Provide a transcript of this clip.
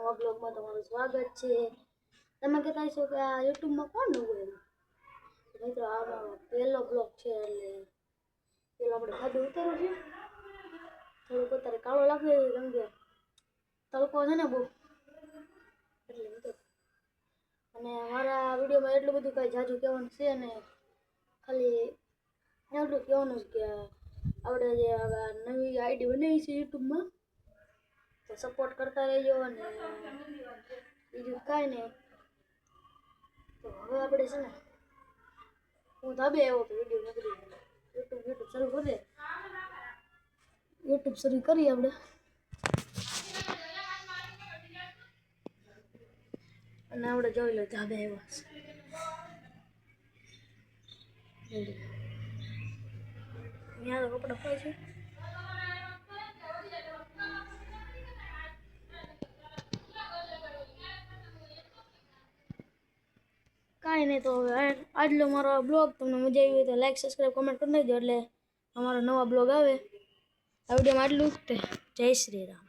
નવા બ્લોગમાં તમારું સ્વાગત છે। તમે કહેતા છો કે આ યુટ્યુબમાં કોણ નવું એમ? મિત્રો આ પહેલો બ્લોગ છે એટલે પેલો આપણે ખાધું ઉતાર્યું છે। થોડુંક અત્યારે કાળો લાગે કેમ કે તડકો છે ને બહુ એટલે મિત્રો। અને મારા વિડીયોમાં એટલું બધું કાંઈ જાજુ કહેવાનું છે ને, ખાલી એટલું કહેવાનું છે કે આપણે જે નવી આઈડી બનાવી છે યુટ્યુબમાં તો સપોર્ટ કરતા રહેજો। અને બીજું કાંઈ નહીં, તો હવે આપણે છે ને હું ધાબે આવ્યો તો વિડીયો નીકળી યુટ્યુબ શરૂ કરીએ આપણે। અને આપણે જોઈ લો ધાબે આવ્યા છે, અહીંયા તો કપડાં હોય છે। કાંઈ નહીં, તો હવે આજનો મારો બ્લોગ તમને મજા આવી હોય તો લાઈક સબસ્ક્રાઈબ કમેન્ટ કરી દેજો એટલે અમારો નવા બ્લોગ આવે। આ વિડીયોમાં આટલું જ તે। જય શ્રી રામ।